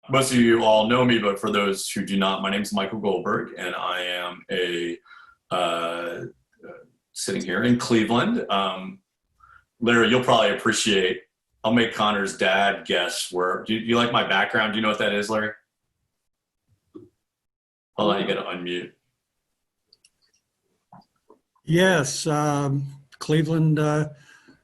Most of you all know me, but for those who do not, my name is Michael Goldberg, and I am uh, sitting here in Cleveland. Larry, you'll probably appreciate. I'll make Connor's dad guess where. Do you like my background? Do you know what that is, Larry? Hold on, you got to unmute. Yes, Cleveland.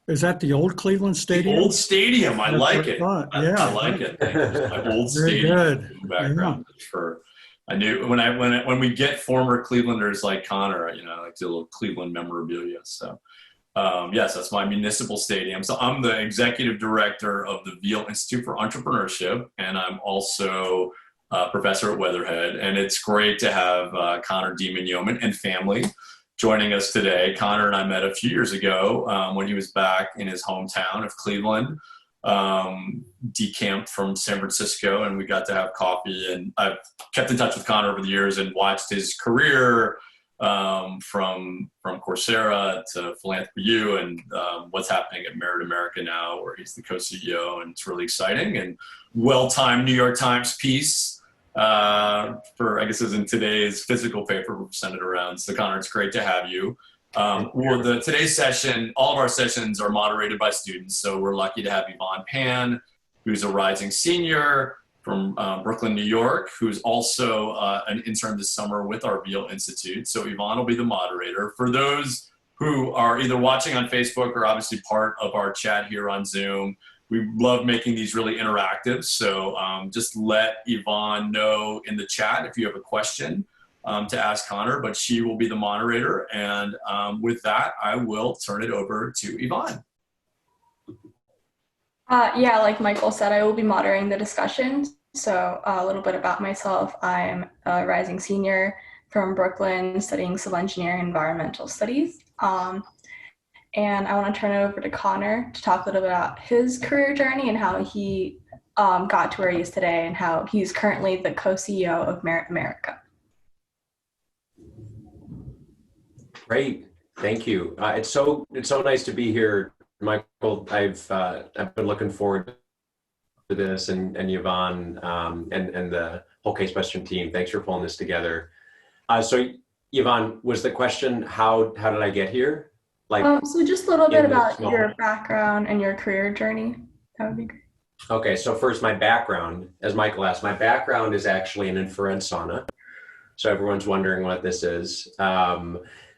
Is that the old Cleveland Stadium? The old stadium. I like it. Yeah, I like it. Thank you. My old very stadium good background. Yeah. For I knew when we get former Clevelanders like Connor, I like the little Cleveland memorabilia. So yes, that's my municipal stadium. So I'm the executive director of the Veale Institute for Entrepreneurship, and I'm also a professor at Weatherhead. And it's great to have Connor Diemand-Yauman and family joining us today. Connor and I met a few years ago when he was back in his hometown of Cleveland, decamped from San Francisco, and we got to have coffee. And I've kept in touch with Connor over the years and watched his career from Coursera to Philanthropy and what's happening at Merit America now, where he's the co-CEO, and it's really exciting and well-timed New York Times piece. For I guess is in today's physical paper we've sent it around. So Connor, it's great to have you. Today's session, all of our sessions are moderated by students. So we're lucky to have Yvonne Pan, who's a rising senior from Brooklyn, New York, who's also an intern this summer with our Veale Institute. So Yvonne will be the moderator. For those who are either watching on Facebook or obviously part of our chat here on Zoom, we love making these really interactive. So just let Yvonne know in the chat if you have a question to ask Connor, but she will be the moderator. And with that, I will turn it over to Yvonne. Yeah, like Michael said, I will be moderating the discussion. So a little bit about myself. I'm a rising senior from Brooklyn studying civil engineering and environmental studies. And I want to turn it over to Connor to talk a little bit about his career journey and how he got to where he is today and how he's currently the co-CEO of Merit America. Great, thank you. It's so nice to be here, Michael. I've been looking forward to this, and Yvonne and the whole Case Western team. Thanks for pulling this together. So Yvonne, was the question how did I get here? So just a little bit about your background and your career journey. That would be great. Okay, so first my background, as Michael asked, my background is actually an infrared sauna. So everyone's wondering what this is.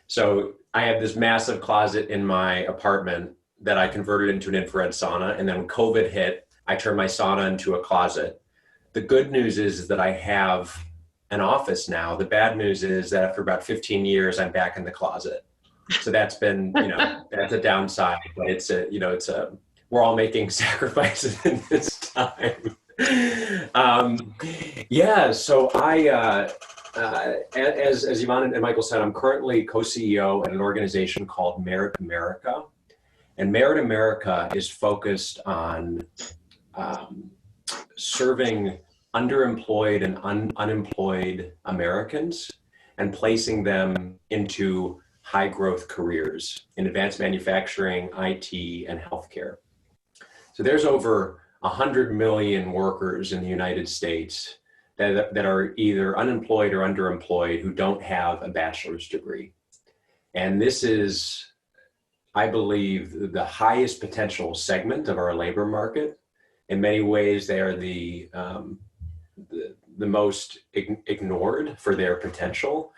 So I have this massive closet in my apartment that I converted into an infrared sauna. And then when COVID hit, I turned my sauna into a closet. The good news is that I have an office now. The bad news is that after about 15 years, I'm back in the closet. So that's been, that's a downside, but we're all making sacrifices in this time. So as Yvonne and Michael said, I'm currently co-CEO at an organization called Merit America. And Merit America is focused on serving underemployed and unemployed Americans and placing them into high growth careers in advanced manufacturing, IT, and healthcare. So there's over 100 million workers in the United States that are either unemployed or underemployed who don't have a bachelor's degree. And this is, I believe, the highest potential segment of our labor market. In many ways, they are the most ignored for their potential.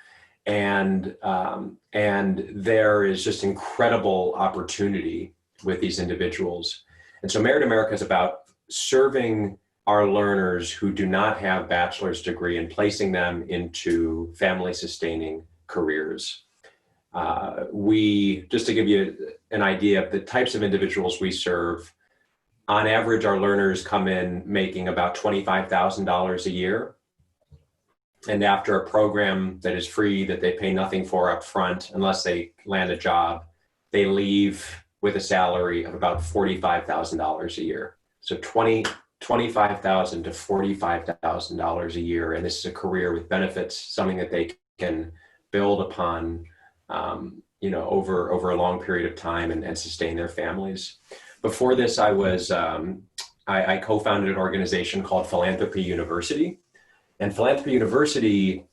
And there is just incredible opportunity with these individuals. And so Merit America is about serving our learners who do not have bachelor's degree and placing them into family sustaining careers. Just to give you an idea of the types of individuals we serve, on average, our learners come in making about $25,000 a year. And after a program that is free, that they pay nothing for up front, unless they land a job, they leave with a salary of about $45,000 a year. So $25,000 to $45,000 a year. And this is a career with benefits, something that they can build upon, over a long period of time and sustain their families. Before this, I was I co-founded an organization called Philanthropy University. And Philanthropy University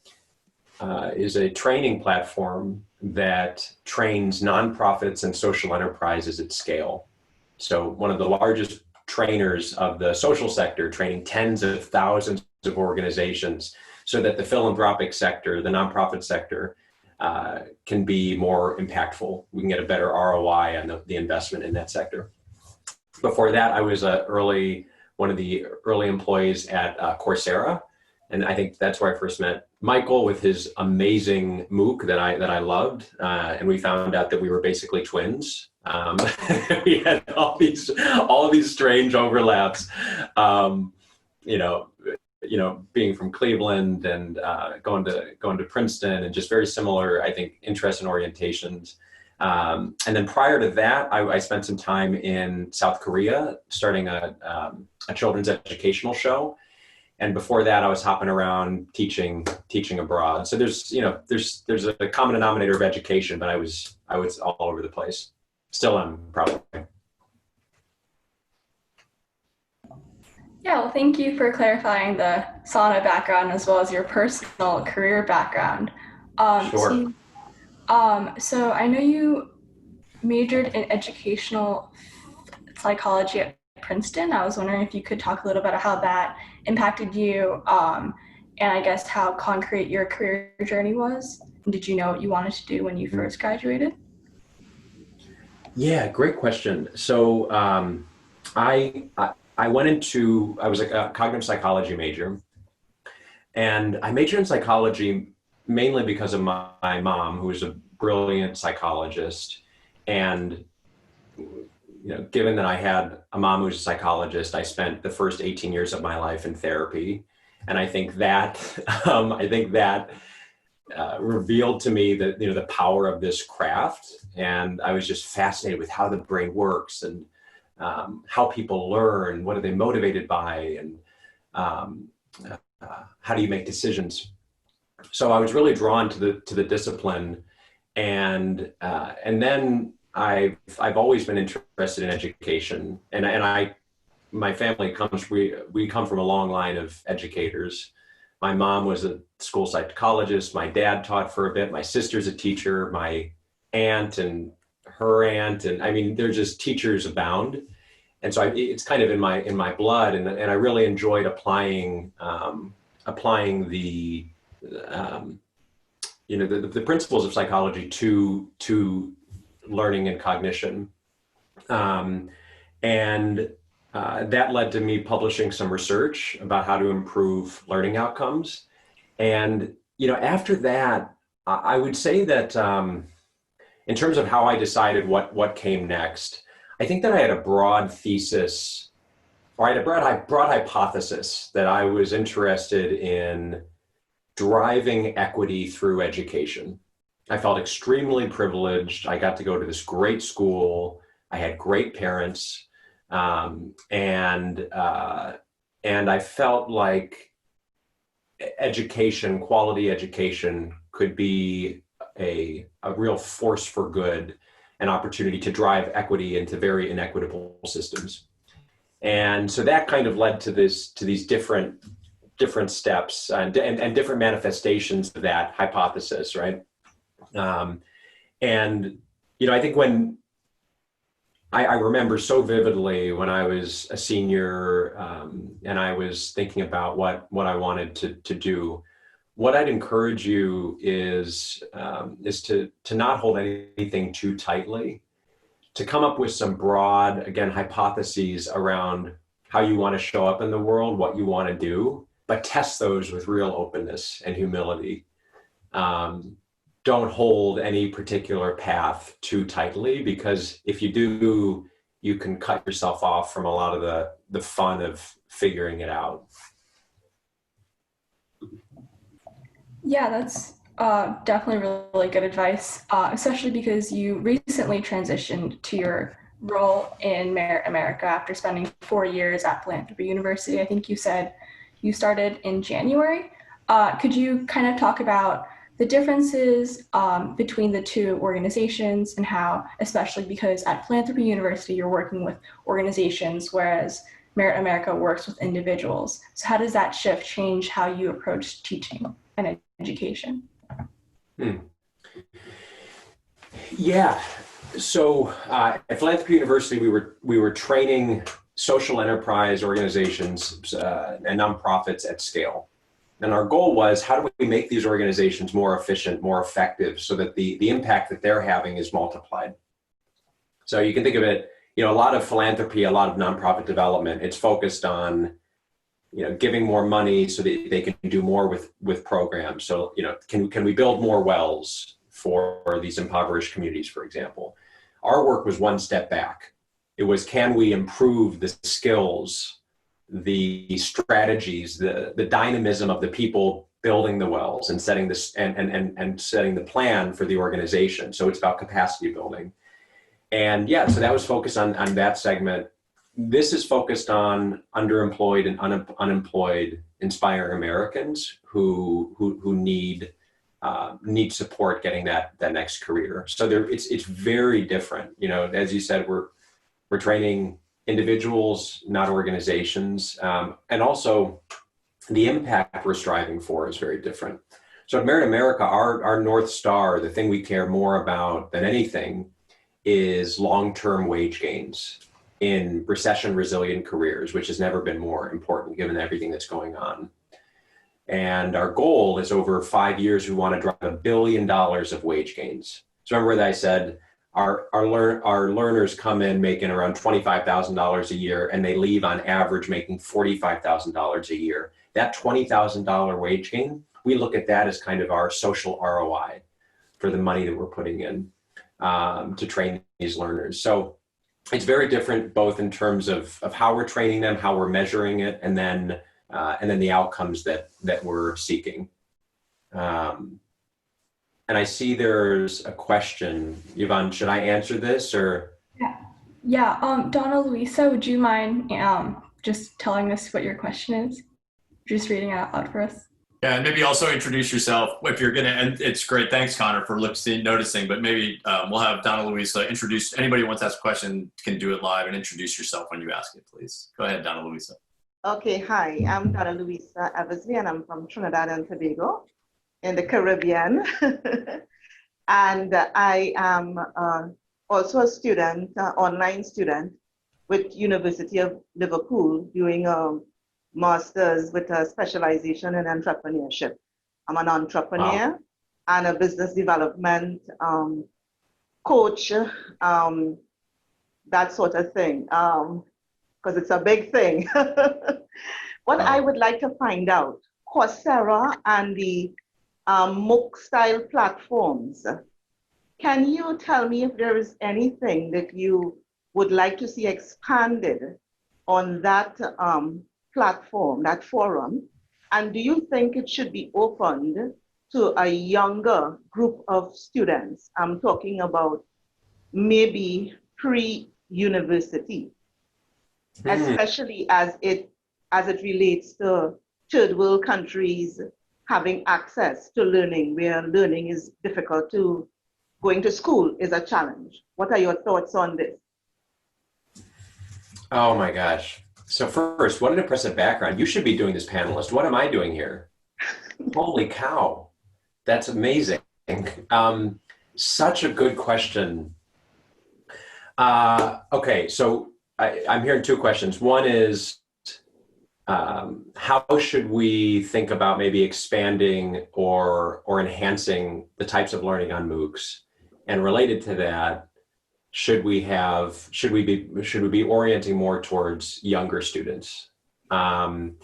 is a training platform that trains nonprofits and social enterprises at scale. So one of the largest trainers of the social sector, training tens of thousands of organizations so that the philanthropic sector, the nonprofit sector, can be more impactful. We can get a better ROI on the investment in that sector. Before that, I was one of the early employees at Coursera. And I think that's where I first met Michael with his amazing MOOC that I loved. And we found out that we were basically twins. We had all these strange overlaps. Being from Cleveland and going to Princeton, and just very similar, I think, interests and orientations. And then prior to that, I spent some time in South Korea, starting a children's educational show. And before that, I was hopping around teaching abroad. So there's a common denominator of education, but I was all over the place. Still am, probably. Yeah, well, thank you for clarifying the sauna background as well as your personal career background. Sure. So I know you majored in educational psychology at Princeton. I was wondering if you could talk a little bit about how that impacted you, and I guess how concrete your career journey was. And did you know what you wanted to do when you first graduated? Yeah, great question. So I was a cognitive psychology major, and I majored in psychology mainly because of my mom, who was a brilliant psychologist. And given that I had a mom who was a psychologist, I spent the first 18 years of my life in therapy. And I think that revealed to me that, the power of this craft. And I was just fascinated with how the brain works and how people learn, what are they motivated by, and how do you make decisions? So I was really drawn to the discipline. And then I've always been interested in education, and my family we come from a long line of educators. My mom was a school psychologist. My dad taught for a bit. My sister's a teacher. My aunt and her aunt, and I mean, they're just teachers abound. And so it's kind of in my blood, and I really enjoyed applying the the principles of psychology to learning and cognition. That led to me publishing some research about how to improve learning outcomes. And, after that, I would say that in terms of how I decided what came next, I think that I had a broad thesis, or I had a broad hypothesis that I was interested in driving equity through education. I felt extremely privileged. I got to go to this great school. I had great parents, and I felt like quality education, could be a real force for good, an opportunity to drive equity into very inequitable systems. And so that kind of led to these different steps and different manifestations of that hypothesis, right? I think when I remember so vividly when I was a senior, and I was thinking about what I wanted to do, what I'd encourage you is to not hold anything too tightly, to come up with some broad, again, hypotheses around how you want to show up in the world, what you want to do, but test those with real openness and humility. Don't hold any particular path too tightly, because if you do, you can cut yourself off from a lot of the fun of figuring it out. Yeah, that's definitely really good advice, especially because you recently transitioned to your role in Merit America after spending 4 years at Philanthropy University. I think you said you started in January. Could you kind of talk about the differences between the two organizations, and how, especially because at Philanthropy University, you're working with organizations, whereas Merit America works with individuals. So how does that shift change how you approach teaching and education? Yeah. So at Philanthropy University, we were training social enterprise organizations and nonprofits at scale. And our goal was, how do we make these organizations more efficient, more effective, so that the impact that they're having is multiplied? So you can think of it, a lot of philanthropy, a lot of nonprofit development, it's focused on, giving more money so that they can do more with programs. So, can we build more wells for these impoverished communities, for example? Our work was one step back. It was, can we improve the skills, the strategies, the dynamism of the people building the wells and setting this and setting the plan for the organization. So it's about capacity building. And yeah, so that was focused on that segment. This is focused on underemployed and unemployed inspiring Americans who need support getting that next career. So it's very different. As you said, we're training individuals, not organizations, and also the impact we're striving for is very different. So at Merit America, our North Star, the thing we care more about than anything, is long-term wage gains in recession-resilient careers, which has never been more important given everything that's going on. And our goal is, over 5 years, we want to drive $1 billion of wage gains. So remember that I said our learners come in making around $25,000 a year, and they leave on average making $45,000 a year. That $20,000 wage gain, we look at that as kind of our social ROI for the money that we're putting in to train these learners. So it's very different, both in terms of how we're training them, how we're measuring it, and then the outcomes that we're seeking. And I see there's a question. Yvonne, should I answer this or? Yeah. Donna Luisa, would you mind just telling us what your question is? Just reading it out loud for us. Yeah, and maybe also introduce yourself if you're gonna. And it's great. Thanks, Connor, for noticing. But maybe we'll have Donna Luisa introduce. Anybody who wants to ask a question can do it live, and introduce yourself when you ask it, please. Go ahead, Donna Luisa. Okay, hi, I'm Donna Luisa Eversley, and I'm from Trinidad and Tobago in the Caribbean. And I am also a student, online student with University of Liverpool, doing a master's with a specialization in entrepreneurship. I'm an entrepreneur and a business development coach, that sort of thing, because it's a big thing. What I would like to find out, Coursera and the MOOC style platforms, can you tell me if there is anything that you would like to see expanded on that platform, that forum? And do you think it should be opened to a younger group of students? I'm talking about maybe pre-university, especially as it relates to third world countries having access to learning, where learning is difficult, to going to school is a challenge. What are your thoughts on this? Oh my gosh. So first, what an impressive background. You should be doing this, panelist. What am I doing here? Holy cow. That's amazing. Such a good question. Okay, so I'm hearing two questions. One is, how should we think about maybe expanding or enhancing the types of learning on MOOCs? And related to that, should we be orienting more towards younger students? COVID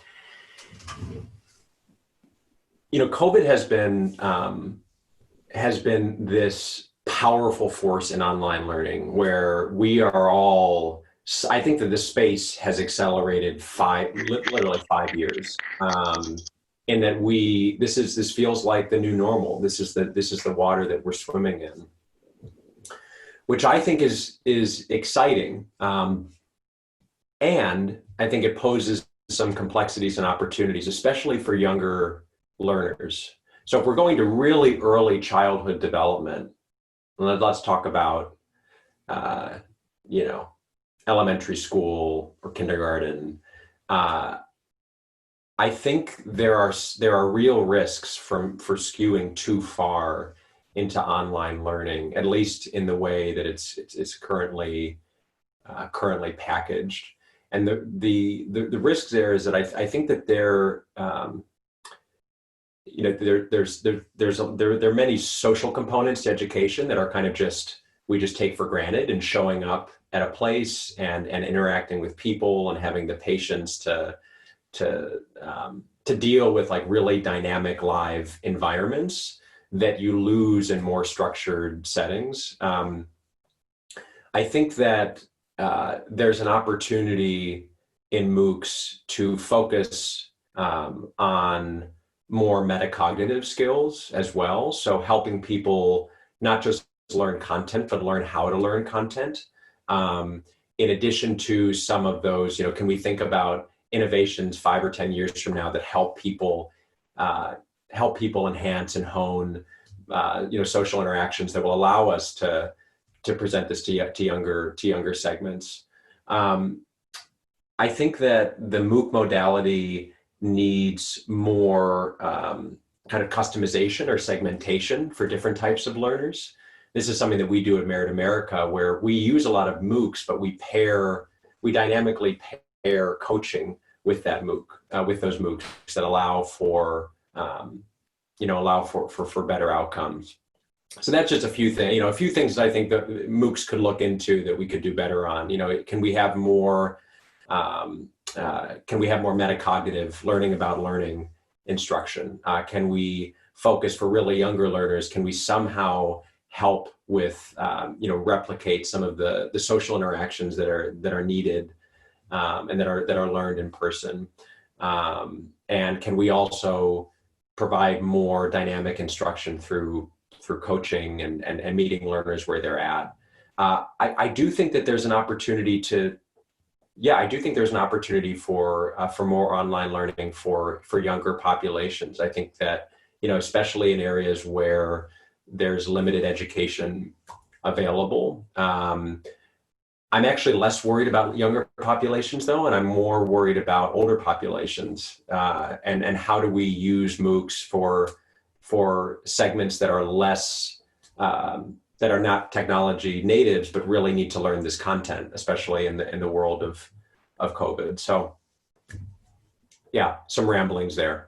has been this powerful force in online learning, where we are all, I think that this space has accelerated literally 5 years. In that this feels like the new normal. This is the water that we're swimming in, which I think is exciting. And I think it poses some complexities and opportunities, especially for younger learners. So if we're going to really early childhood development, let's talk about, elementary school or kindergarten, I think there are real risks for skewing too far into online learning, at least in the way that it's currently packaged. And the risks there is that I think that there are many social components to education that are kind of we just take for granted, and showing up at a place and interacting with people and having the patience to deal with like really dynamic live environments that you lose in more structured settings. I think that there's an opportunity in MOOCs to focus on more metacognitive skills as well. So helping people not just learn content, but learn how to learn content. In addition to some of those, can we think about innovations 5 or 10 years from now that help people enhance and hone, social interactions that will allow us to present this to younger segments. I think that the MOOC modality needs more kind of customization or segmentation for different types of learners. This is something that we do at Merit America, where we use a lot of MOOCs, but we dynamically pair coaching with that MOOC, with those MOOCs that allow for better outcomes. So that's just a few things that I think that MOOCs could look into that we could do better on. Can we have more metacognitive learning about learning instruction? Can we focus for really younger learners? Can we somehow help with replicate some of the social interactions that are needed and that are learned in person? And can we also provide more dynamic instruction through coaching and meeting learners where they're at? I do think that there's an opportunity for more online learning for younger populations. I think that, especially in areas where there's limited education available. I'm actually less worried about younger populations though, and I'm more worried about older populations, and how do we use MOOCs for segments that are less, that are not technology natives, but really need to learn this content, especially in the world of COVID. So yeah, some ramblings there.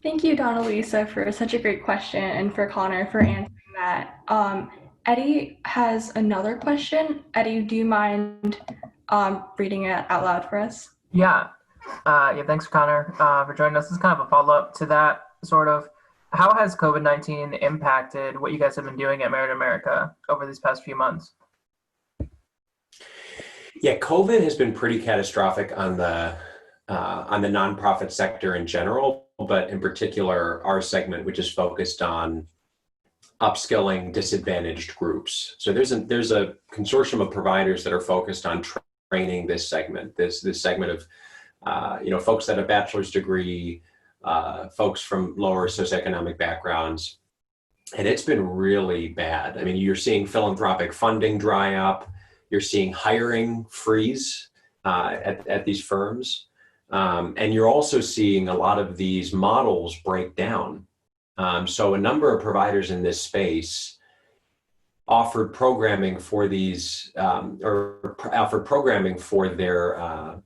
Thank you, Donna Lisa, for such a great question, and for Connor for answering that. Eddie has another question. Eddie, do you mind reading it out loud for us? Yeah. Thanks, Connor, for joining us. This is kind of a follow-up to that, sort of. How has COVID-19 impacted what you guys have been doing at Merit America over these past few months? Yeah, COVID has been pretty catastrophic on the nonprofit sector in general, but in particular, our segment, which is focused on upskilling disadvantaged groups. So there's a consortium of providers that are focused on training this segment, this segment of folks that have a bachelor's degree, folks from lower socioeconomic backgrounds, and it's been really bad. I mean, you're seeing philanthropic funding dry up, you're seeing hiring freeze at these firms, and you're also seeing a lot of these models break down. So a number of providers in this space offered programming for these, or offered programming for their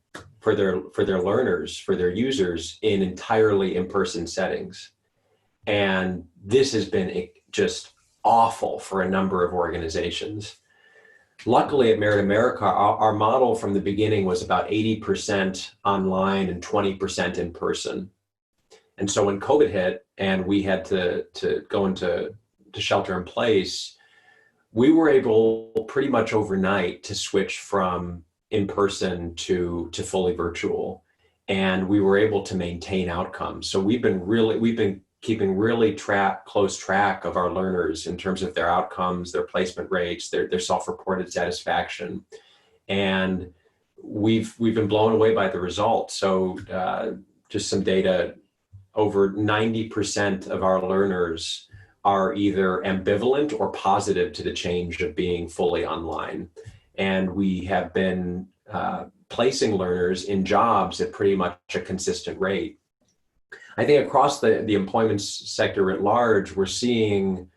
learners, for their users in entirely in-person settings. And this has been just awful for a number of organizations. Luckily at Merit America, our model from the beginning was about 80% online and 20% in person. And so when COVID hit and we had to go into shelter in place, we were able pretty much overnight to switch from in-person to fully virtual, and we were able to maintain outcomes. So we've been keeping really close track of our learners in terms of their outcomes, their placement rates, their self-reported satisfaction, and we've been blown away by the results. So just some data: over 90% of our learners are either ambivalent or positive to the change of being fully online. And we have been placing learners in jobs at pretty much a consistent rate. I think across the employment sector at large, we're seeing,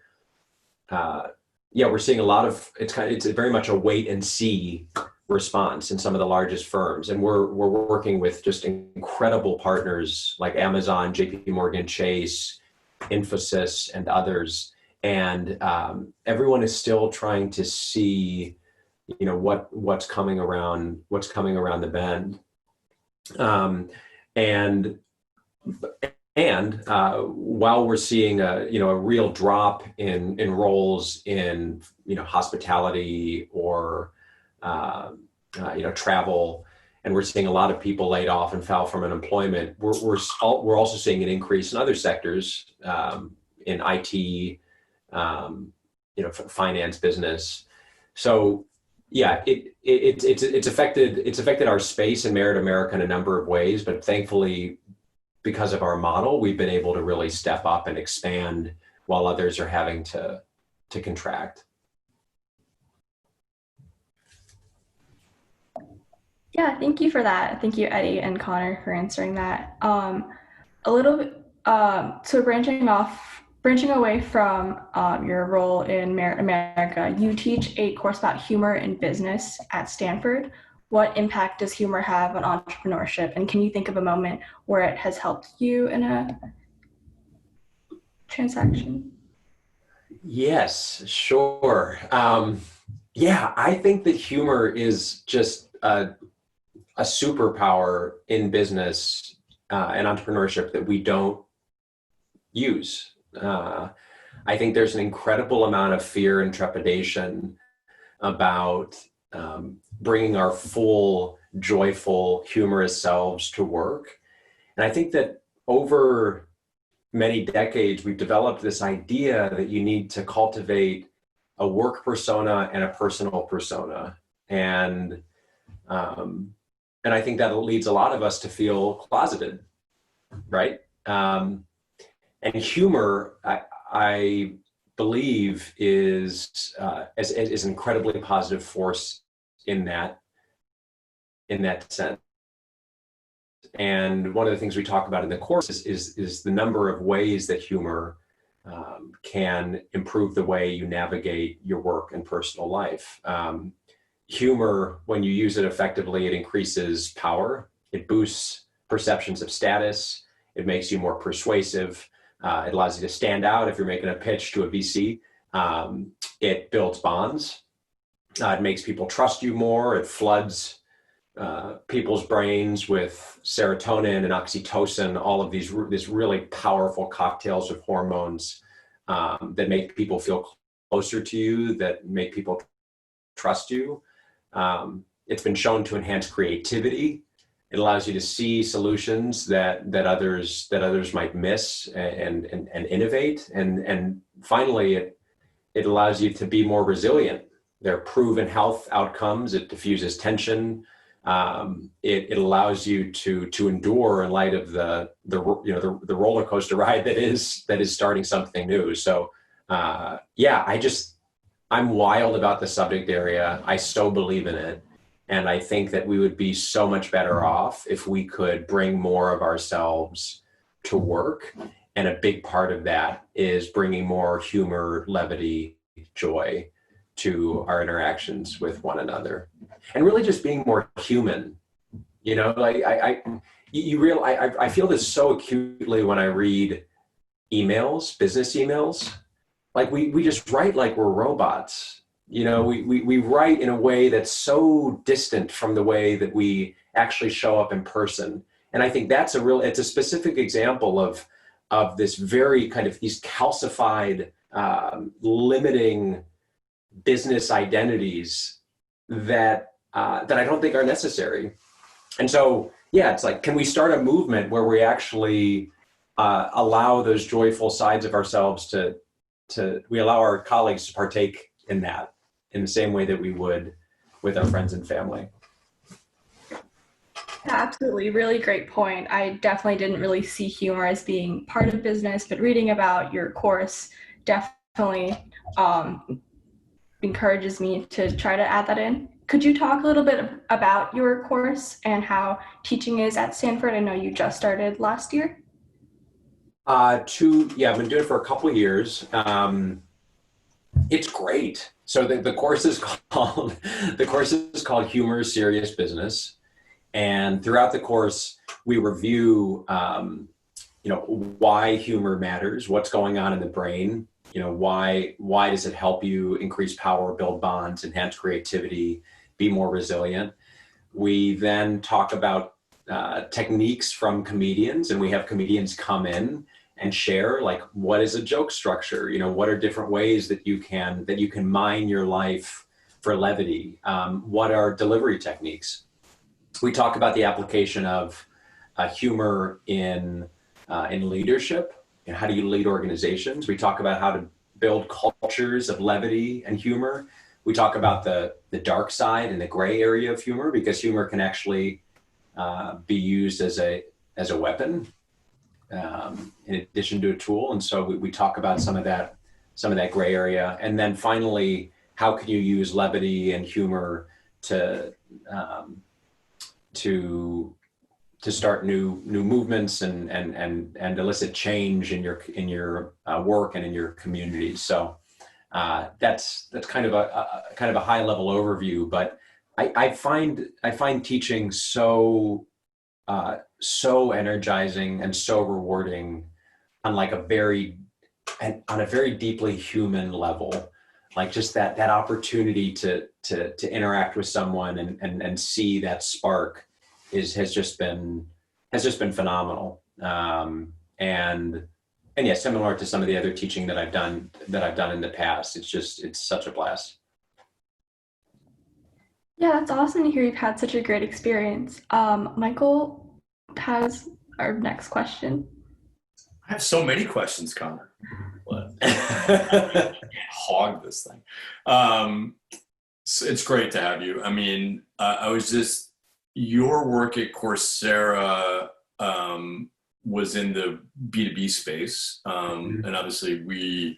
we're seeing a lot of, it's very much a wait and see response in some of the largest firms. And we're working with just incredible partners like Amazon, JP Morgan Chase, Infosys, and others. And everyone is still trying to see, what's coming around the bend. And while we're seeing a real drop in roles in hospitality or travel, and we're seeing a lot of people laid off and file from unemployment, we're also seeing an increase in other sectors, in IT, finance, business. So yeah, it's affected our space in Merit America in a number of ways, but thankfully, because of our model, we've been able to really step up and expand while others are having to contract. Yeah, thank you for that. Thank you, Eddie and Connor, for answering that. A little bit, so branching away from your role in Merit America, you teach a course about humor in business at Stanford. What impact does humor have on entrepreneurship? And can you think of a moment where it has helped you in a transaction? Yes, sure. I think that humor is just a superpower in business and entrepreneurship that we don't use. I think there's an incredible amount of fear and trepidation about bringing our full, joyful, humorous selves to work. And I think that over many decades, we've developed this idea that you need to cultivate a work persona and a personal persona. And I think that leads a lot of us to feel closeted, right? And humor, I believe, is an incredibly positive force in that sense. And one of the things we talk about in the course is the number of ways that humor can improve the way you navigate your work and personal life. Humor, when you use it effectively, it increases power. It boosts perceptions of status. It makes you more persuasive. It allows you to stand out if you're making a pitch to a VC. It builds bonds. It makes people trust you more. It floods people's brains with serotonin and oxytocin, all of these really powerful cocktails of hormones that make people feel closer to you, that make people trust you. It's been shown to enhance creativity. It allows you to see solutions that others might miss and innovate. And finally, it allows you to be more resilient. There are proven health outcomes. It diffuses tension. It allows you to endure in light of the roller coaster ride that is starting something new. So I'm wild about the subject area. I so believe in it. And I think that we would be so much better off if we could bring more of ourselves to work. And a big part of that is bringing more humor, levity, joy to our interactions with one another. And really just being more human. I feel this so acutely when I read emails, business emails. Like we just write like we're robots. We write in a way that's so distant from the way that we actually show up in person. And I think it's a specific example of this very kind of these calcified, limiting business identities that I don't think are necessary. And so, it's like, can we start a movement where we actually allow those joyful sides of ourselves we allow our colleagues to partake in that in the same way that we would with our friends and family? Yeah, absolutely. Really great point. I definitely didn't really see humor as being part of business, but reading about your course definitely encourages me to try to add that in. Could you talk a little bit about your course and how teaching is at Stanford? I know you just started last year. I've been doing it for a couple of years. It's great. So the course is called Humor is Serious Business, and throughout the course we review why humor matters, what's going on in the brain, why does it help you increase power, build bonds, enhance creativity, be more resilient. We then talk about techniques from comedians, and we have comedians come in and share, like, what is a joke structure? What are different ways that you can mine your life for levity? What are delivery techniques? We talk about the application of humor in leadership, and how do you lead organizations? We talk about how to build cultures of levity and humor. We talk about the dark side and the gray area of humor, because humor can actually be used as a weapon, in addition to a tool. And so we talk about some of that gray area. And then finally, how can you use levity and humor to start new movements and elicit change in your work and in your community. So that's kind of a high level overview, but I find teaching so energizing and so rewarding on a very deeply human level. Like, just that opportunity to interact with someone and see that spark has just been phenomenal. And yeah, similar to some of the other teaching that I've done in the past, it's such a blast. Yeah, that's awesome to hear you've had such a great experience. Michael has our next question. I have so many questions, Connor. But hog this thing. It's great to have you. I mean, your work at Coursera was in the B2B space. And obviously we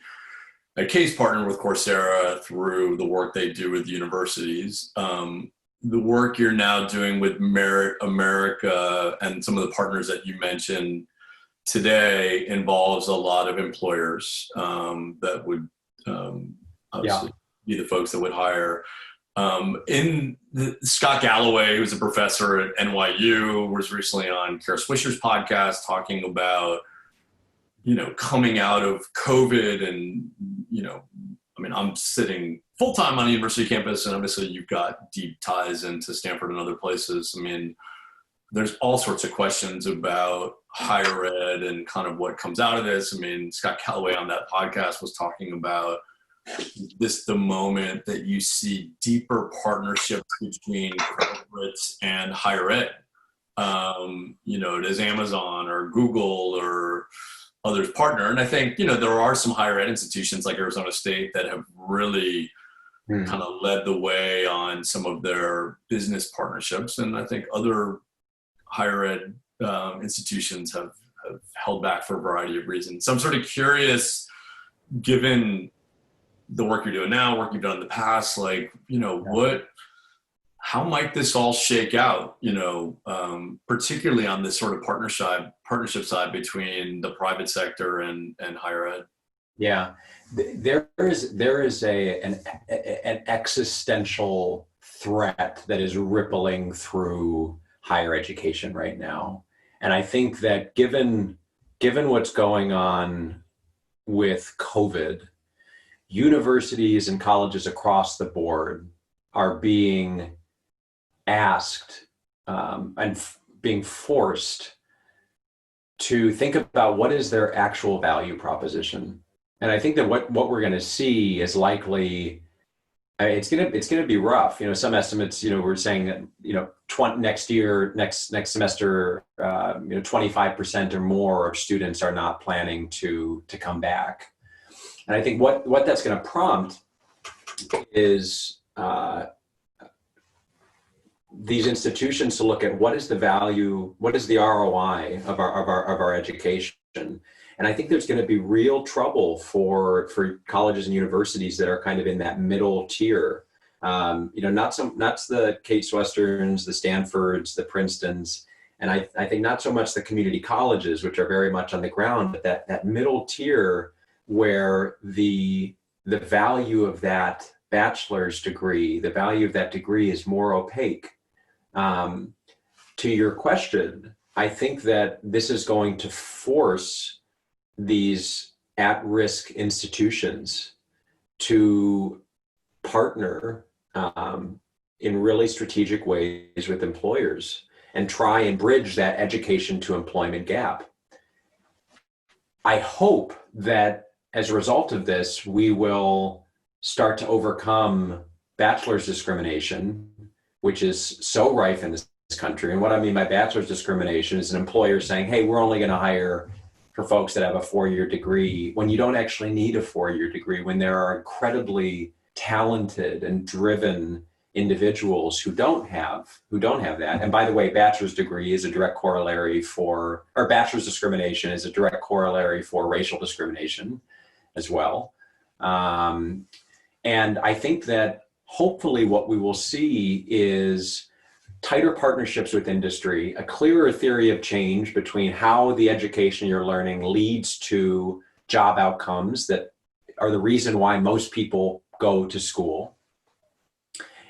at Case partner with Coursera through the work they do with universities. The work you're now doing with Merit America and some of the partners that you mentioned today involves a lot of employers that would obviously be the folks that would hire. Scott Galloway, who's a professor at NYU, was recently on Kara Swisher's podcast talking about, coming out of COVID and, I'm sitting full-time on the university campus, and obviously you've got deep ties into Stanford and other places. There's all sorts of questions about higher ed and kind of what comes out of this. Scott Galloway on that podcast was talking about the moment that you see deeper partnerships between corporates and higher ed. Does Amazon or Google or others partner? And I think, there are some higher ed institutions like Arizona State that have really kind of led the way on some of their business partnerships. And I think other higher ed institutions have held back for a variety of reasons. So I'm sort of curious, given the work you're doing now, work you've done in the past, how might this all shake out, particularly on this sort of partnership side between the private sector and higher ed? Yeah, there is an existential threat that is rippling through higher education right now. And I think that given what's going on with COVID, universities and colleges across the board are being asked and being forced to think about what is their actual value proposition. And I think that what we're going to see is likely, it's going to be rough. Some estimates, we're saying that, next semester, 25% or more of students are not planning to come back. And I think what that's going to prompt is these institutions to look at what is the value, what is the ROI of our education. And And I think there's going to be real trouble for colleges and universities that are kind of in that middle tier. Not the Case Westerns, the Stanfords, the Princetons, and I think not so much the community colleges, which are very much on the ground, but that middle tier where the value of that bachelor's degree, the value of that degree is more opaque. To your question, I think that this is going to force these at-risk institutions to partner in really strategic ways with employers and try and bridge that education to employment gap. I hope that as a result of this, we will start to overcome bachelor's discrimination, which is so rife in this country. And what I mean by bachelor's discrimination is an employer saying, hey, we're only going to hire for folks that have a 4-year degree, when you don't actually need a 4-year degree, when there are incredibly talented and driven individuals who don't have that. And by the way, bachelor's degree is a direct corollary or bachelor's discrimination is a direct corollary for racial discrimination as well. And I think that hopefully what we will see is tighter partnerships with industry, a clearer theory of change between how the education you're learning leads to job outcomes that are the reason why most people go to school,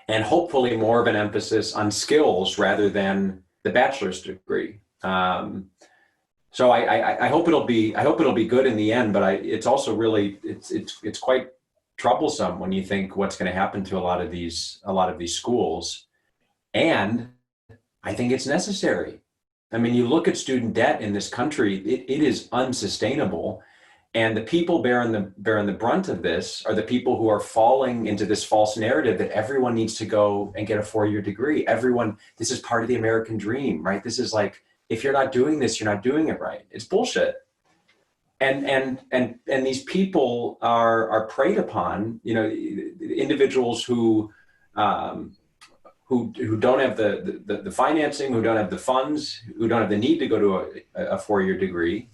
and hopefully more of an emphasis on skills rather than the bachelor's degree. So I hope it'll be good in the end, but it's also really it's quite troublesome when you think what's going to happen to a lot of these schools. And I think it's necessary. I mean, you look at student debt in this country, it is unsustainable. And the people bearing the brunt of this are the people who are falling into this false narrative that everyone needs to go and get a 4-year degree. This is part of the American dream, right? This is like, if you're not doing this, you're not doing it right. It's bullshit. And these people are preyed upon, individuals who don't have the financing, who don't have the funds, who don't have the need to go to a 4-year degree.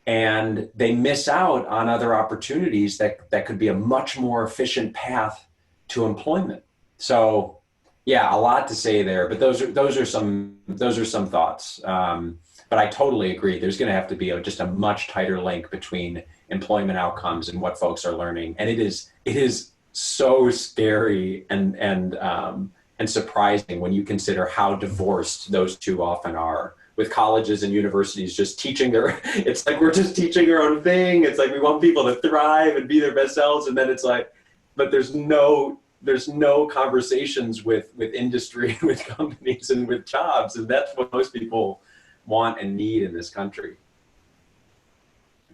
And they miss out on other opportunities that could be a much more efficient path to employment. So yeah, a lot to say there, but those are some thoughts. But I totally agree. There's going to have to be just a much tighter link between employment outcomes and what folks are learning. And it is so scary and surprising when you consider how divorced those two often are, with colleges and universities just teaching it's like we're just teaching our own thing. It's like we want people to thrive and be their best selves. And then it's like, but there's no conversations with industry, with companies and with jobs. And that's what most people want and need in this country.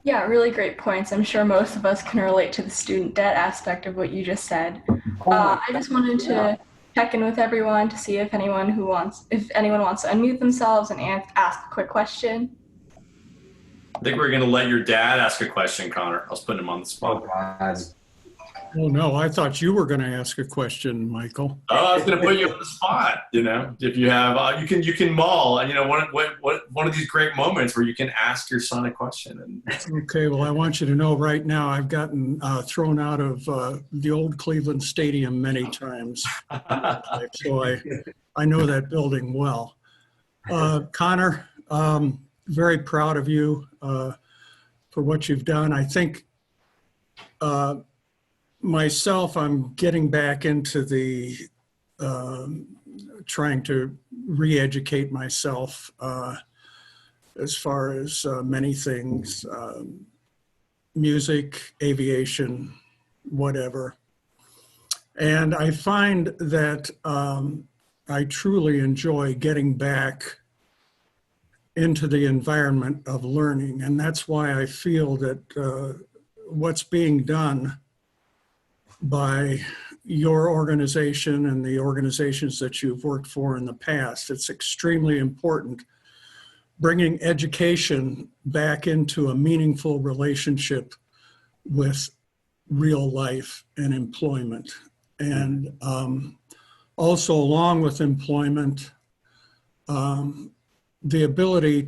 Yeah, really great points. I'm sure most of us can relate to the student debt aspect of what you just said. I just wanted to check in with everyone to see if anyone wants to unmute themselves and ask a quick question. I think we're going to let your dad ask a question, Connor. I was putting him on the spot. Oh, God. Oh, no, I thought you were going to ask a question, Michael. Oh, I was going to put you on the spot. If you have, you can mull, and one of these great moments where you can ask your son a question. Okay, well, I want you to know right now I've gotten thrown out of the old Cleveland Stadium many times, so I know that building well. Connor, very proud of you for what you've done. I think. Myself, I'm getting back into the trying to re-educate myself as far as many things, music, aviation, whatever. And I find that I truly enjoy getting back into the environment of learning. And that's why I feel that what's being done by your organization and the organizations that you've worked for in the past, it's extremely important, bringing education back into a meaningful relationship with real life and employment. And also along with employment, the ability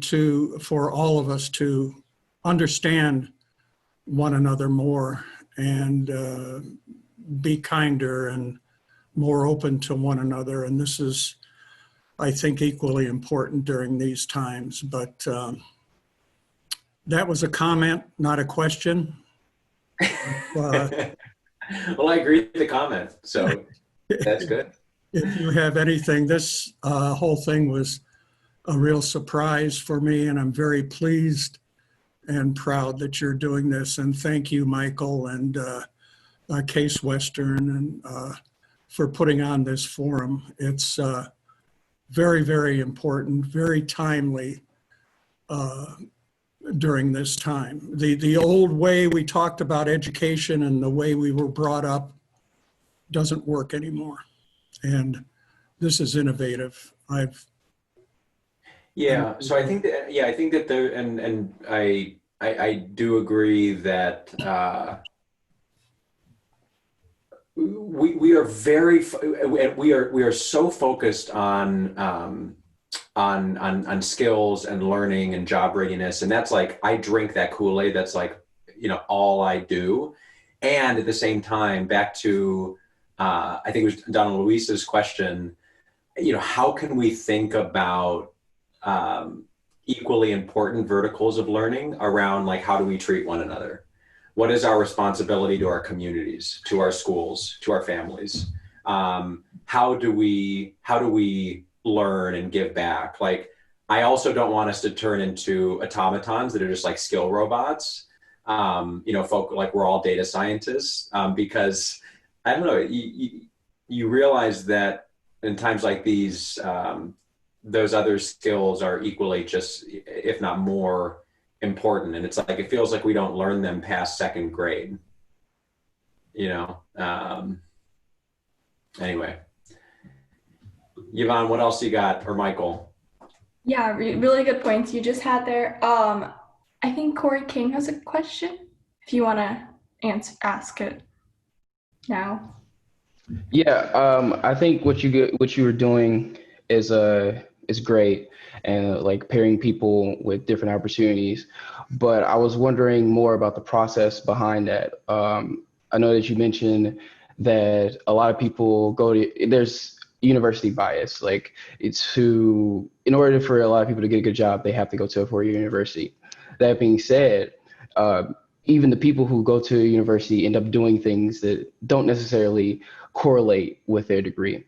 for all of us to understand one another more and be kinder and more open to one another. And this is, I think, equally important during these times. But that was a comment, not a question. Well, I agree with the comment, so that's good. If you have anything, this whole thing was a real surprise for me, and I'm very pleased and proud that you're doing this. And thank you, Michael and Case Western, and for putting on this forum. It's very, very important, very timely during this time. The old way we talked about education and the way we were brought up doesn't work anymore. And this is innovative. So I think that there, and I do agree that we are so focused on skills and learning and job readiness, and that's like, I drink that Kool-Aid. That's like, all I do. And at the same time, back to I think it was Donna Luisa's question, how can we think about equally important verticals of learning around, like, how do we treat one another? What is our responsibility to our communities, to our schools, to our families? How do we learn and give back? Like, I also don't want us to turn into automatons that are just like skill robots. Folk like we're all data scientists, because I don't know, you realize that in times like these, those other skills are equally just, if not more, important. And it's like, it feels like we don't learn them past second grade, anyway. Yvonne, what else you got, or Michael? Yeah, really good points you just had there. I think Corey King has a question, if you want to ask it now. Yeah, I think what you were doing is great, and like pairing people with different opportunities. But I was wondering more about the process behind that. I know that you mentioned that a lot of people there's university bias. Like, in order for a lot of people to get a good job, they have to go to a four-year university. That being said, even the people who go to a university end up doing things that don't necessarily correlate with their degree.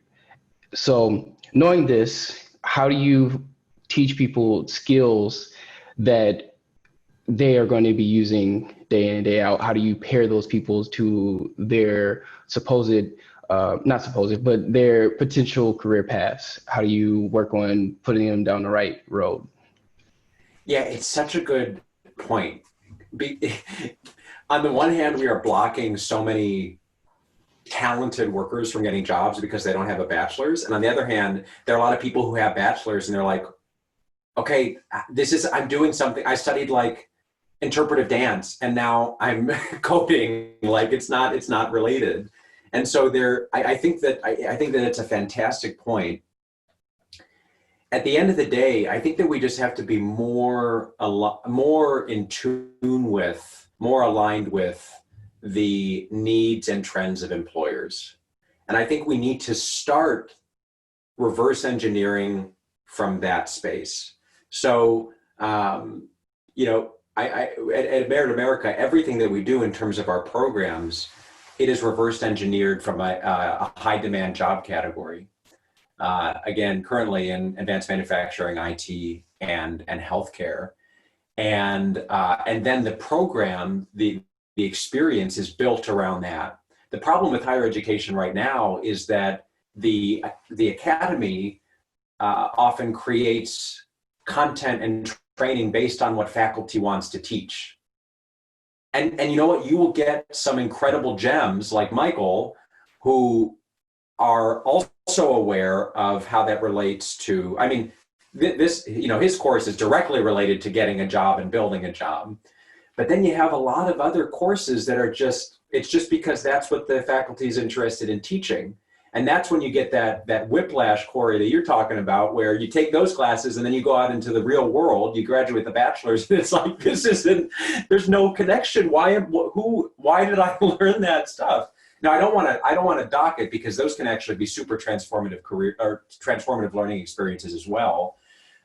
So knowing this, how do you teach people skills that they are going to be using day in and day out? How do you pair those people to their but their potential career paths? How do you work on putting them down the right road? Yeah, it's such a good point. On the one hand, we are blocking so many talented workers from getting jobs because they don't have a bachelor's. And on the other hand, there are a lot of people who have bachelor's and they're like, okay, I'm doing something. I studied like interpretive dance and now I'm coding. Like, it's not related. And so I think that it's a fantastic point. At the end of the day, I think that we just have to be more in tune with, more aligned with the needs and trends of employers. And I think we need to start reverse engineering from that space. So, at Merit America, everything that we do in terms of our programs, it is reverse engineered from a high demand job category. Again, currently in advanced manufacturing, IT, and healthcare. And then the program, the experience is built around that. The problem with higher education right now is that the academy often creates content and training based on what faculty wants to teach. And you know what? You will get some incredible gems like Michael, who are also aware of how that relates to, his course is directly related to getting a job and building a job. But then you have a lot of other courses that are it's just because that's what the faculty is interested in teaching. And that's when you get that whiplash, Corey, that you're talking about, where you take those classes and then you go out into the real world, you graduate the bachelor's, and it's like, there's no connection. Why did I learn that stuff? Now, I don't want to dock it, because those can actually be super transformative transformative learning experiences as well,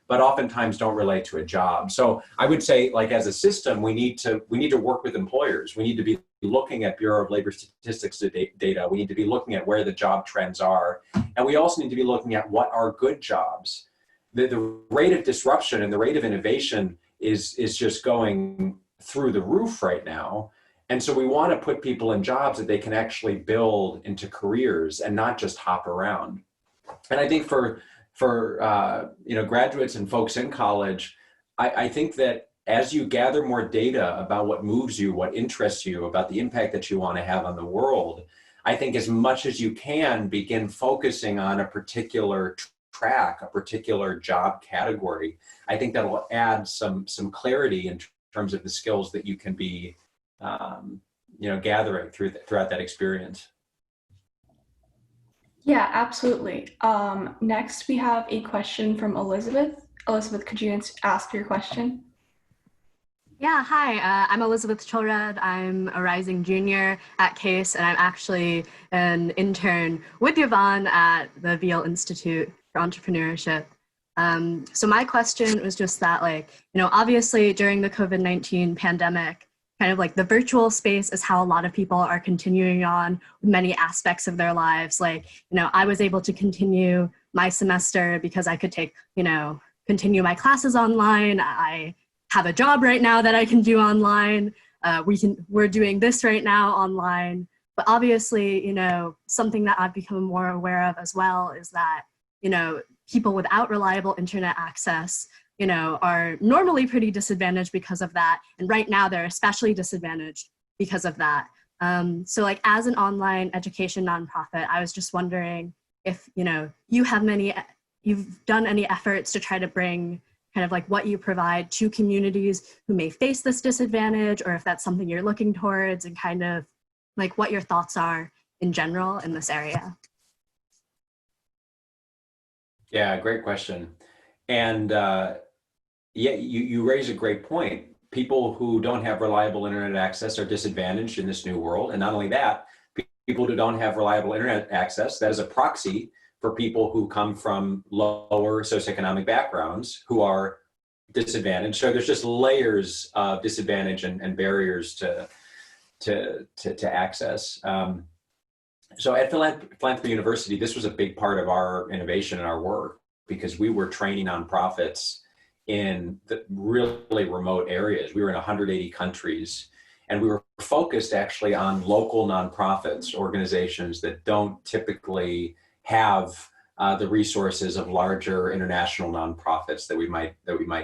but oftentimes don't relate to a job. So I would say, like, as a system, we need to work with employers. We need to be looking at Bureau of Labor Statistics data. We need to be looking at where the job trends are. And we also need to be looking at what are good jobs. The rate of disruption and the rate of innovation is just going through the roof right now. And so we want to put people in jobs that they can actually build into careers and not just hop around. And I think for graduates and folks in college, I think that as you gather more data about what moves you, what interests you, about the impact that you want to have on the world, I think as much as you can begin focusing on a particular track, a particular job category. I think that will add some clarity in terms of the skills that you can be gathering throughout that experience. Yeah, absolutely. Next, we have a question from Elizabeth. Elizabeth, could you ask your question? Yeah, hi, I'm Elizabeth Chilrad. I'm a rising junior at CASE, and I'm actually an intern with Diemand at the Veale Institute for Entrepreneurship. So my question was just that, obviously during the COVID-19 pandemic, kind of like the virtual space is how a lot of people are continuing on many aspects of their lives. I was able to continue my semester because I could continue my classes online. I have a job right now that I can do online. We're doing this right now online. But obviously, something that I've become more aware of as well is that, people without reliable internet access, are normally pretty disadvantaged because of that. And right now they're especially disadvantaged because of that. So as an online education nonprofit, I was just wondering if, you've done any efforts to try to bring kind of what you provide to communities who may face this disadvantage, or if that's something you're looking towards, and kind of what your thoughts are in general in this area. Yeah, great question. And you raise a great point. People who don't have reliable internet access are disadvantaged in this new world. And not only that, people who don't have reliable internet access, that is a proxy for people who come from lower socioeconomic backgrounds who are disadvantaged. So there's just layers of disadvantage and barriers to access. So at Philanthropy University, this was a big part of our innovation and our work, because we were training nonprofits in the really remote areas. We were in 180 countries, and we were focused actually on local nonprofits, organizations that don't typically have the resources of larger international nonprofits that we might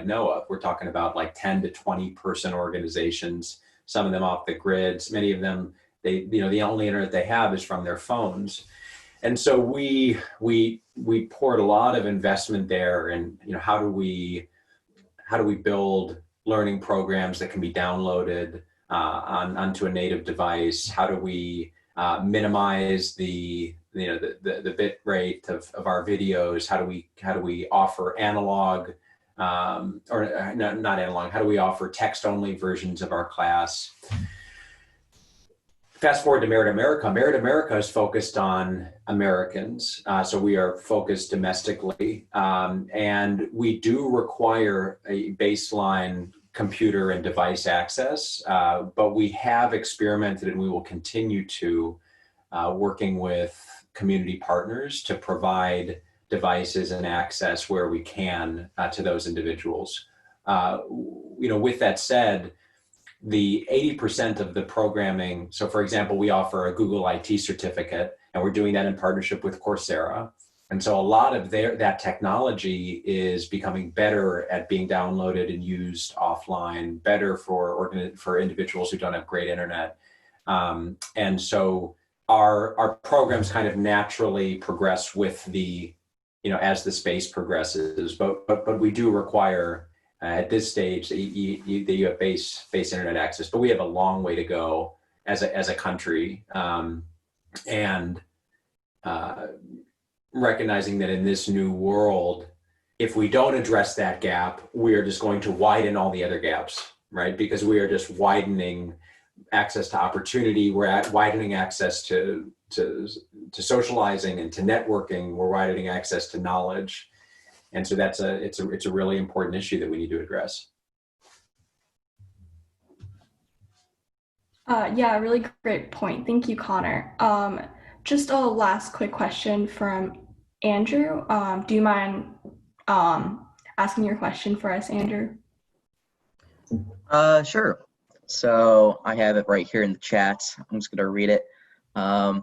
know of. We're talking about 10 to 20 person organizations, some of them off the grids, many of them, the only internet they have is from their phones. And so we poured a lot of investment there, and how do we build learning programs that can be downloaded onto a native device? How do we minimize the bit rate of our videos? How do we offer analog or not analog? How do we offer text only versions of our class? Fast forward to Merit America. Merit America is focused on Americans. So we are focused domestically. And we do require a baseline computer and device access, but we have experimented, and we will continue to, working with community partners to provide devices and access where we can to those individuals. With that said, the 80% of the programming, so for example, we offer a Google IT certificate, and we're doing that in partnership with Coursera. And so a lot of that technology is becoming better at being downloaded and used offline, better for individuals who don't have great internet. And so our programs kind of naturally progress with as the space progresses, but we do require at this stage that you have base internet access, but we have a long way to go as a country. And recognizing that in this new world, if we don't address that gap, we are just going to widen all the other gaps, right? Because we are just widening access to opportunity, we're widening access to socializing and to networking, we're widening access to knowledge. And so it's a really important issue that we need to address. Yeah, really great point. Thank you, Connor. Just a last quick question from Andrew. Do you mind asking your question for us, Andrew? Sure. So I have it right here in the chat. I'm just going to read it. So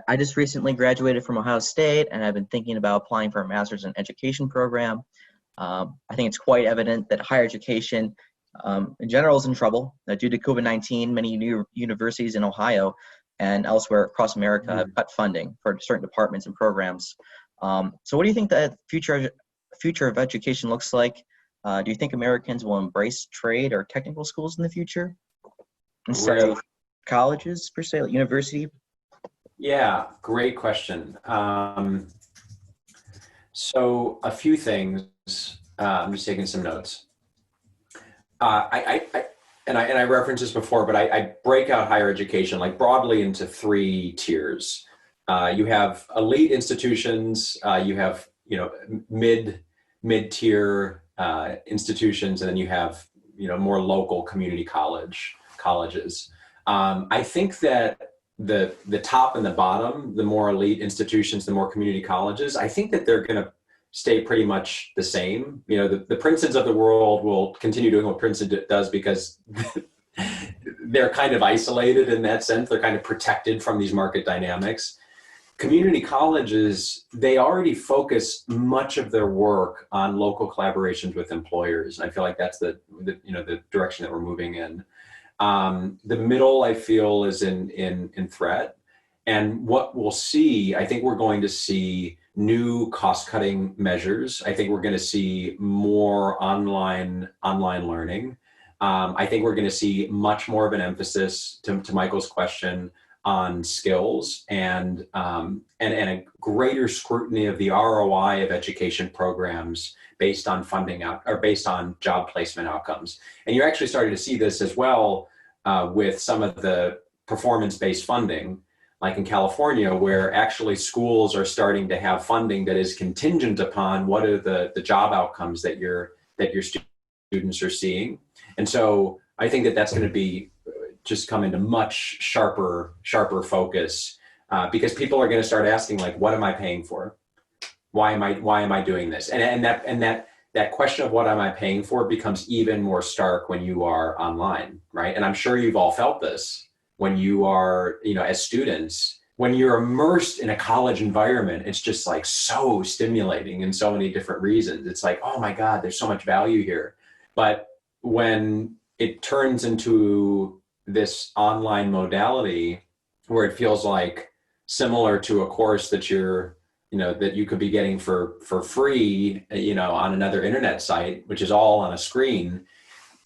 I just recently graduated from Ohio State, and I've been thinking about applying for a master's in education program. I think it's quite evident that higher education in general is in trouble. Due to COVID-19, many universities in Ohio and elsewhere across America have cut funding for certain departments and programs. So what do you think the future of education looks like? Do you think Americans will embrace trade or technical schools in the future instead of colleges per se, like university? Yeah, great question. So a few things. I'm just taking some notes. I referenced this before, but I break out higher education like broadly into 3 tiers. You have elite institutions, you have mid-tier institutions, and then you have more local community colleges. I think that the top and the bottom, the more elite institutions, the more community colleges, I think that they're going to stay pretty much the same. The Princetons of the world will continue doing what Princeton does because they're kind of isolated in that sense. They're kind of protected from these market dynamics. Community colleges, they already focus much of their work on local collaborations with employers. I feel like that's the direction that we're moving in. The middle, I feel, is in threat. And what we'll see, I think we're going to see new cost-cutting measures. I think we're going to see more online learning. I think we're going to see much more of an emphasis, to Michael's question, on skills and a greater scrutiny of the ROI of education programs based on funding or based on job placement outcomes. And you're actually starting to see this as well with some of the performance-based funding, like in California, where actually schools are starting to have funding that is contingent upon what are the job outcomes that your students are seeing. And so I think that that's going to be just come into much sharper focus because people are going to start asking, like, what am I paying for? Why am I doing this? And that question of what am I paying for becomes even more stark when you are online, right? And I'm sure you've all felt this when you are, as students, when you're immersed in a college environment, it's just like so stimulating in so many different reasons. It's like, oh my God, there's so much value here. But when it turns into this online modality where it feels like similar to a course that that you could be getting for free, on another internet site, which is all on a screen,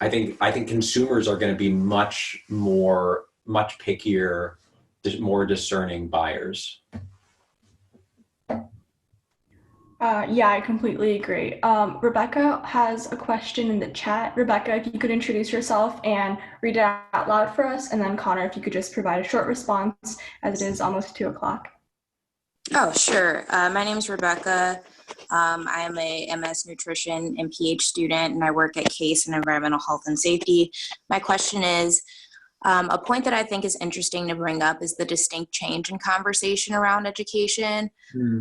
I think consumers are going to be much pickier, more discerning buyers. Yeah, I completely agree. Rebecca has a question in the chat. Rebecca, if you could introduce yourself and read it out loud for us, and then Connor, if you could just provide a short response, as it is almost 2:00. Oh, sure. My name is Rebecca. I am a MS Nutrition and PH student, and I work at CASE in Environmental Health and Safety. My question is, a point that I think is interesting to bring up is the distinct change in conversation around education.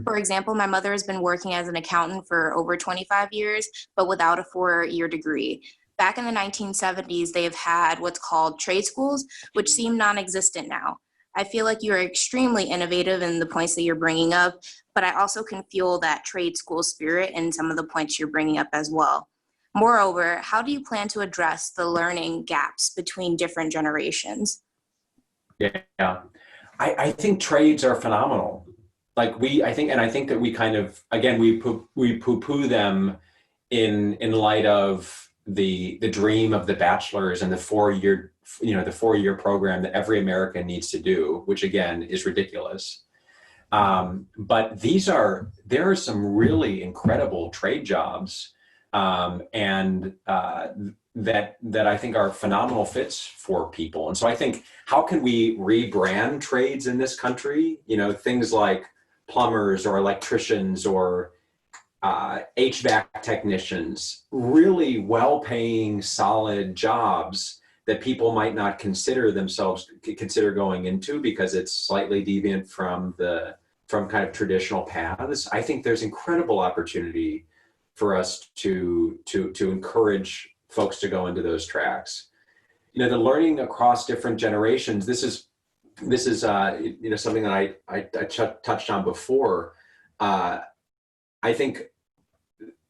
For example, my mother has been working as an accountant for over 25 years, but without a 4-year degree. Back in the 1970s, they have had what's called trade schools, which seem non-existent now. I feel like you're extremely innovative in the points that you're bringing up, but I also can feel that trade school spirit in some of the points you're bringing up as well. Moreover, how do you plan to address the learning gaps between different generations? Yeah, I think trades are phenomenal. Like I think that we kind of, again, we poo-poo them in light of the dream of the bachelor's and the 4-year program that every American needs to do, which again is ridiculous. But there are some really incredible trade jobs, and that I think are phenomenal fits for people. And so I think, how can we rebrand trades in this country? You know, things like plumbers or electricians or HVAC technicians, really well-paying, solid jobs that people might not consider going into because it's slightly deviant from kind of traditional paths. I think there's incredible opportunity for us to encourage folks to go into those tracks. You know, the learning across different generations. This is you know, something that I touched on before. I think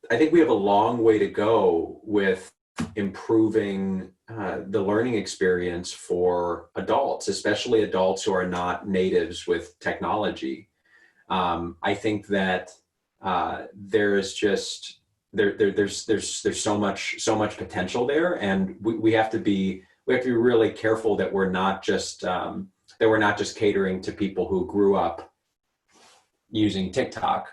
we have a long way to go with improving the learning experience for adults, especially adults who are not natives with technology. I think that there's so much potential there, and we have to be really careful that we're not just catering to people who grew up using TikTok.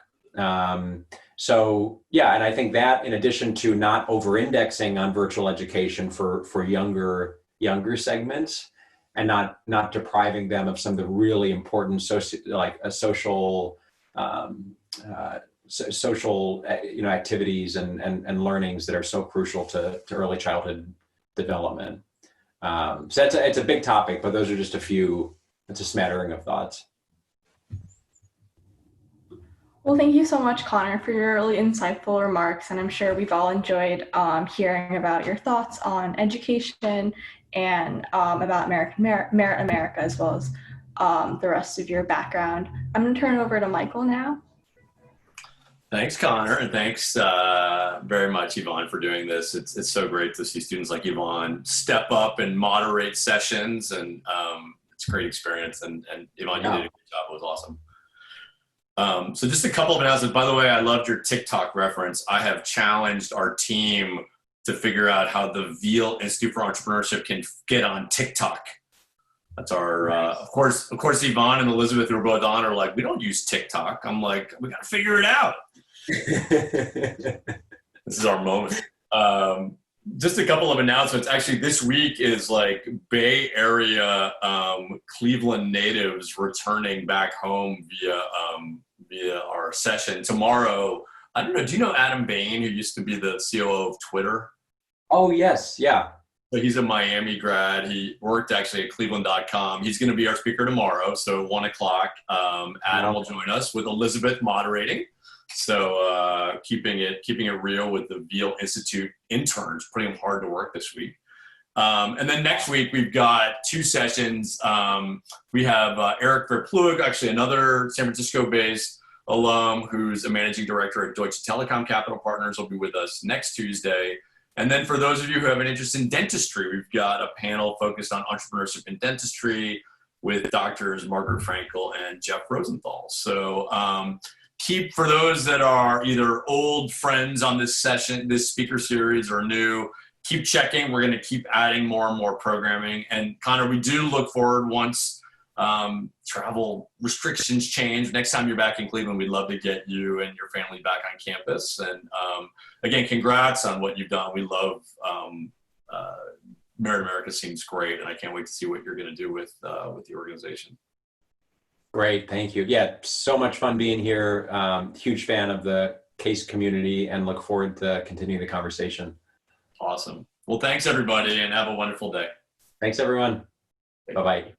So yeah, and I think that, in addition to not over-indexing on virtual education for younger segments, and not depriving them of some of the really important social you know, activities and learnings that are so crucial to early childhood development. So it's a big topic, but those are just a few. It's a smattering of thoughts. Well, thank you so much, Connor, for your really insightful remarks. And I'm sure we've all enjoyed hearing about your thoughts on education and about Merit America, as well as the rest of your background. I'm going to turn it over to Michael now. Thanks, Connor, and thanks very much, Yvonne, for doing this. It's so great to see students like Yvonne step up and moderate sessions, and it's a great experience. And Yvonne, you did a good job. It was awesome. So just a couple of announcements. By the way, I loved your TikTok reference. I have challenged our team to figure out how the Veale Institute for Entrepreneurship can get on TikTok. That's our, of course, Yvonne and Elizabeth, who are both on, are like, we don't use TikTok. I'm like, we got to figure it out. This is our moment. Just a couple of announcements. Actually, this week is like Bay Area Cleveland natives returning back home via our session. Tomorrow, I don't know, do you know Adam Bain, who used to be the COO of Twitter? Oh, yes. Yeah. So he's a Miami grad. He worked actually at cleveland.com. He's going to be our speaker tomorrow. So 1 o'clock, Adam will join us with Elizabeth moderating. So keeping it real with the Veale Institute interns, putting them hard to work this week. And then next week, we've got 2 sessions. We have Eric Verplug, actually another San Francisco-based alum who's a managing director at Deutsche Telekom Capital Partners, will be with us next Tuesday. And then for those of you who have an interest in dentistry, we've got a panel focused on entrepreneurship in dentistry with doctors Margaret Frankel and Jeff Rosenthal. So for those that are either old friends on this session, this speaker series, or new, keep checking. We're going to keep adding more and more programming. And Connor, we do look forward, once travel restrictions change, next time you're back in Cleveland, we'd love to get you and your family back on campus. And again, congrats on what you've done. We love Merit America. Seems great, and I can't wait to see what you're going to do with the organization. Great, thank you. Yeah, so much fun being here. Huge fan of the CASE community, and look forward to continuing the conversation. Awesome. Well, thanks everybody, and have a wonderful day. Thanks everyone. Bye-bye.